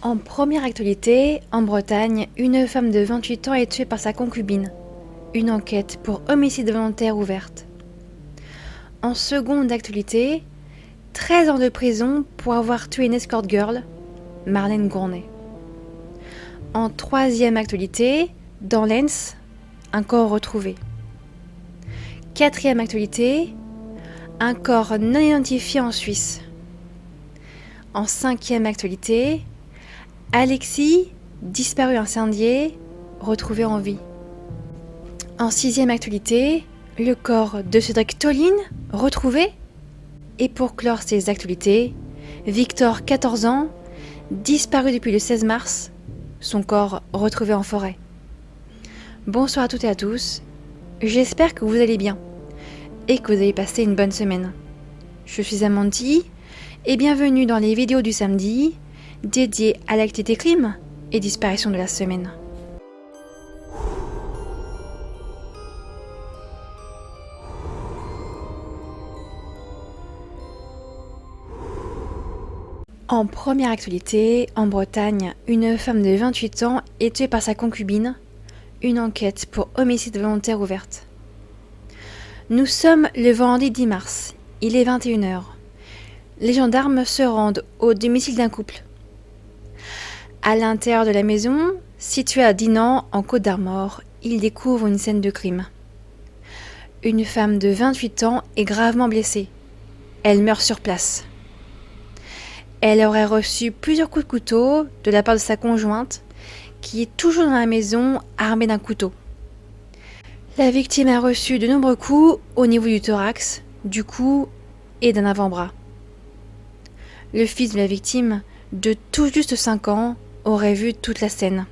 En première actualité, en Bretagne, une femme de 28 ans est tuée par sa concubine. Une enquête pour homicide volontaire ouverte. En seconde actualité, 13 ans de prison pour avoir tué une escort girl, Marlène Gournay. En troisième actualité, dans l'Aisne, un corps retrouvé. Quatrième actualité, un corps non identifié en Suisse. En cinquième actualité, Alexis, disparu incendié, retrouvé en vie. En sixième actualité, le corps de Cédric Tolin, retrouvé. Et pour clore ces actualités, Victor, 14 ans, disparu depuis le 16 mars, son corps retrouvé en forêt. Bonsoir à toutes et à tous, j'espère que vous allez bien et que vous avez passé une bonne semaine. Je suis Amandy et bienvenue dans les vidéos du samedi dédiées à l'activité crime et disparition de la semaine. En première actualité, en Bretagne, une femme de 28 ans est tuée par sa concubine. Une enquête pour homicide volontaire ouverte. Nous sommes le vendredi 10 mars. Il est 21h. Les gendarmes se rendent au domicile d'un couple. À l'intérieur de la maison, située à Dinan, en Côte d'Armor, ils découvrent une scène de crime. Une femme de 28 ans est gravement blessée. Elle meurt sur place. Elle aurait reçu plusieurs coups de couteau de la part de sa conjointe, qui est toujours dans la maison armée d'un couteau. La victime a reçu de nombreux coups au niveau du thorax, du cou et d'un avant-bras. Le fils de la victime, de tout juste 5 ans, aurait vu toute la scène.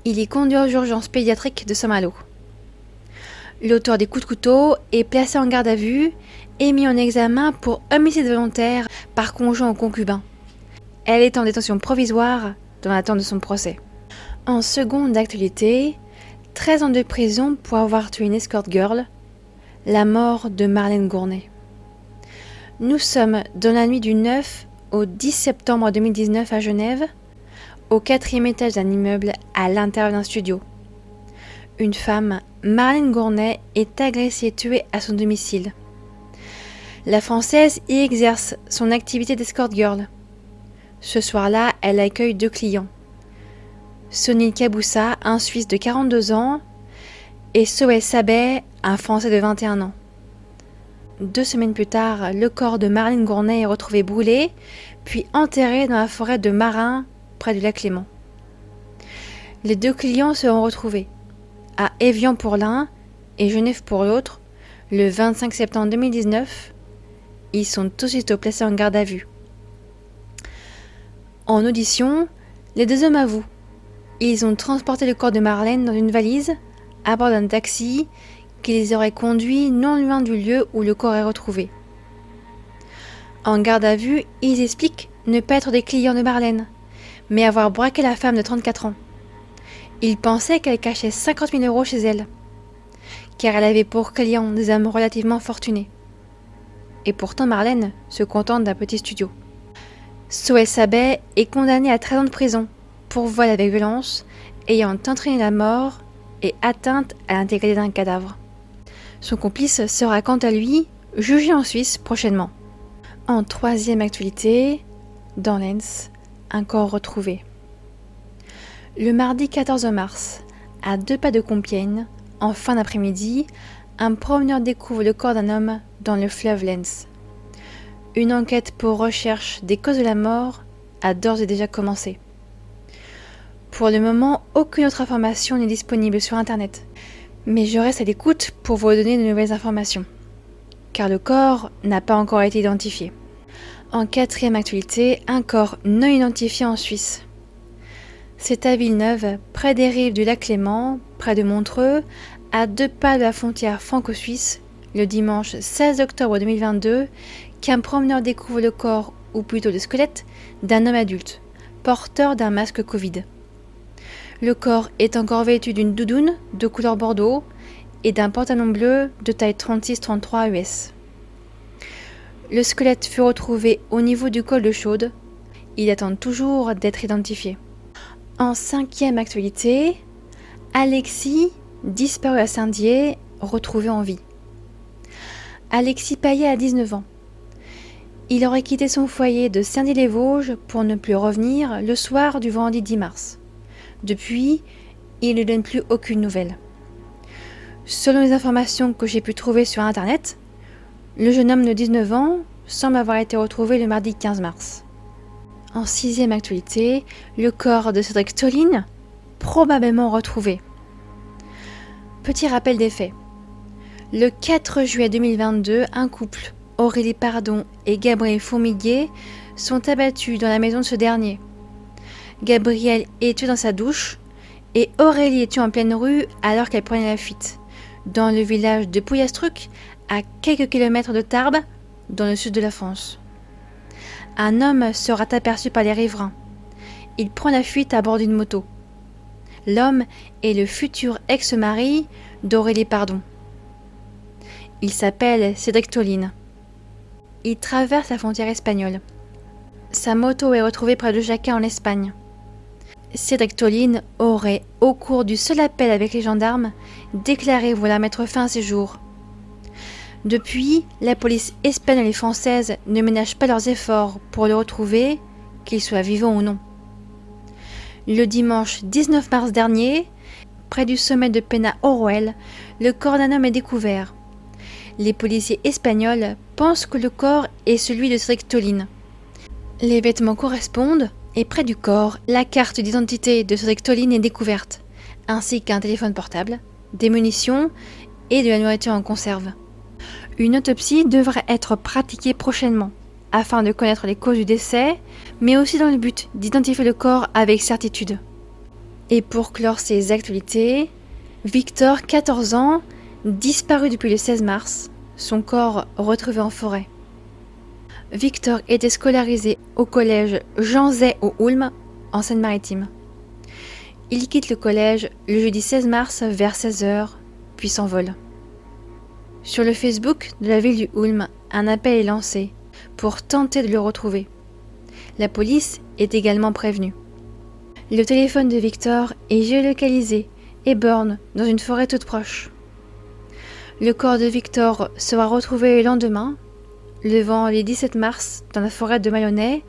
Il est conduit aux urgences pédiatriques de Saint-Malo. L'auteur des coups de couteau est placé en garde à vue et mis en examen pour homicide volontaire par conjoint ou concubin. Elle est en détention provisoire dans l'attente de son procès. En seconde actualité, 13 ans de prison pour avoir tué une escort girl, la mort de Marlène Gournay. Nous sommes dans la nuit du 9 au 10 septembre 2019 à Genève, au 4e étage d'un immeuble à l'intérieur d'un studio. Une femme, Marlène Gournay, est agressée et tuée à son domicile. La Française y exerce son activité d'escort girl. Ce soir-là, elle accueille 2 clients. Sonny Kaboussa, un Suisse de 42 ans, et Soé Sabet, un Français de 21 ans. 2 semaines plus tard, le corps de Marlène Gournay est retrouvé brûlé, puis enterré dans la forêt de Marin, près du lac Léman. Les 2 clients seront retrouvés, à Évian pour l'un et Genève pour l'autre, le 25 septembre 2019. Ils sont aussitôt placés en garde à vue. En audition, les 2 hommes avouent. Ils ont transporté le corps de Marlène dans une valise à bord d'un taxi qui les aurait conduits non loin du lieu où le corps est retrouvé. En garde à vue, ils expliquent ne pas être des clients de Marlène, mais avoir braqué la femme de 34 ans. Ils pensaient qu'elle cachait 50 000 € chez elle, car elle avait pour clients des hommes relativement fortunés. Et pourtant Marlène se contente d'un petit studio. Soé Sabet est condamné à 13 ans de prison pour vol avec violence, ayant entraîné la mort et atteinte à l'intégrité d'un cadavre. Son complice sera quant à lui jugé en Suisse prochainement. En troisième actualité, dans l'Aisne, un corps retrouvé. Le mardi 14 mars, à 2 pas de Compiègne, en fin d'après-midi, un promeneur découvre le corps d'un homme dans le fleuve l'Aisne. Une enquête pour recherche des causes de la mort a d'ores et déjà commencé. Pour le moment, aucune autre information n'est disponible sur Internet. Mais je reste à l'écoute pour vous donner de nouvelles informations, car le corps n'a pas encore été identifié. En quatrième actualité, un corps non identifié en Suisse. C'est à Villeneuve, près des rives du lac Léman, près de Montreux, à 2 pas de la frontière franco-suisse, le dimanche 16 octobre 2022, qu'un promeneur découvre le corps, ou plutôt le squelette, d'un homme adulte, porteur d'un masque Covid. Le corps est encore vêtu d'une doudoune de couleur bordeaux et d'un pantalon bleu de taille 36-33 US. Le squelette fut retrouvé au niveau du col de Chaude. il attend toujours d'être identifié. En 5e actualité, Alexis, disparu à Saint-Dié, retrouvé en vie. Alexis Payet a 19 ans. Il aurait quitté son foyer de Saint-Dié-les-Vosges pour ne plus revenir le soir du vendredi 10 mars. Depuis, il ne donne plus aucune nouvelle. Selon les informations que j'ai pu trouver sur internet, le jeune homme de 19 ans semble avoir été retrouvé le mardi 15 mars. En 6e actualité, le corps de Cédric Tolin, probablement retrouvé. Petit rappel des faits. Le 4 juillet 2022, un couple, Aurélie Pardon et Gabriel Fourmiguet, sont abattus dans la maison de ce dernier. Gabriel est tué dans sa douche et Aurélie est tuée en pleine rue alors qu'elle prenait la fuite, dans le village de Pouillastruc, à quelques kilomètres de Tarbes, dans le sud de la France. Un homme sera aperçu par les riverains. Il prend la fuite à bord d'une moto. L'homme est le futur ex-mari d'Aurélie Pardon. Il s'appelle Cédric Tolin. Il traverse la frontière espagnole. Sa moto est retrouvée près de Jaca en Espagne. Cédric Tolin aurait, au cours du seul appel avec les gendarmes, déclaré vouloir mettre fin à ses jours. Depuis, la police espagnole et française ne ménagent pas leurs efforts pour le retrouver, qu'il soit vivant ou non. Le dimanche 19 mars dernier, près du sommet de Pena Oroel, le corps d'un homme est découvert. Les policiers espagnols pensent que le corps est celui de Cédric Tolin. Les vêtements correspondent et près du corps, la carte d'identité de Cédric Tolin est découverte, ainsi qu'un téléphone portable, des munitions et de la nourriture en conserve. Une autopsie devrait être pratiquée prochainement, afin de connaître les causes du décès, mais aussi dans le but d'identifier le corps avec certitude. Et pour clore ces actualités, Victor, 14 ans, disparu depuis le 16 mars, son corps retrouvé en forêt. Victor était scolarisé au collège Jean Zay au Houlme, en Seine-Maritime. Il quitte le collège le jeudi 16 mars vers 16h, puis s'envole. Sur le Facebook de la ville du Houlme, un appel est lancé pour tenter de le retrouver. La police est également prévenue. Le téléphone de Victor est géolocalisé et borne dans une forêt toute proche. Le corps de Victor sera retrouvé le lendemain, le vendredi 17 mars, dans la forêt de Mayonnais,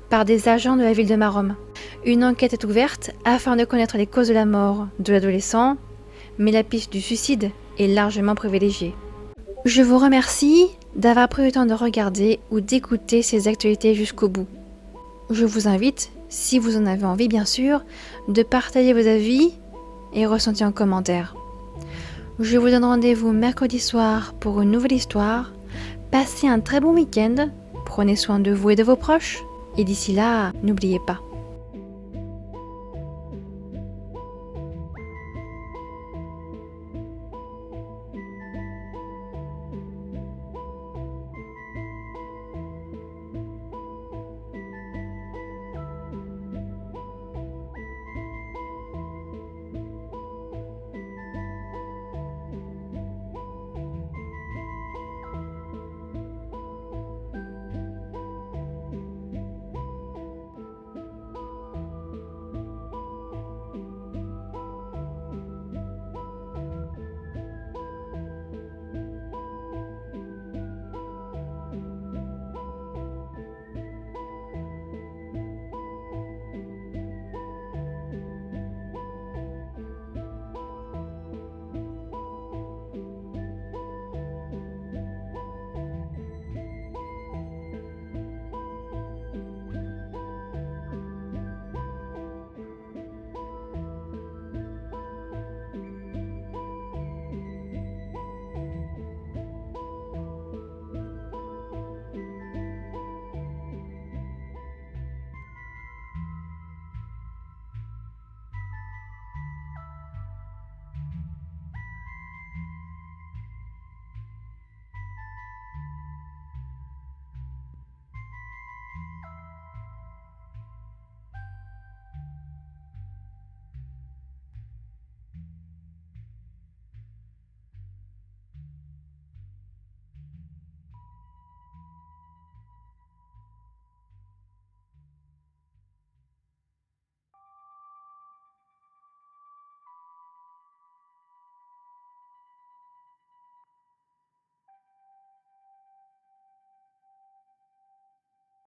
par des agents de la ville de Maromme. Une enquête est ouverte afin de connaître les causes de la mort de l'adolescent, mais la piste du suicide est largement privilégiée. Je vous remercie d'avoir pris le temps de regarder ou d'écouter ces actualités jusqu'au bout. Je vous invite, si vous en avez envie bien sûr, de partager vos avis et ressentis en commentaire. Je vous donne rendez-vous mercredi soir pour une nouvelle histoire. Passez un très bon week-end, prenez soin de vous et de vos proches, et d'ici là, n'oubliez pas,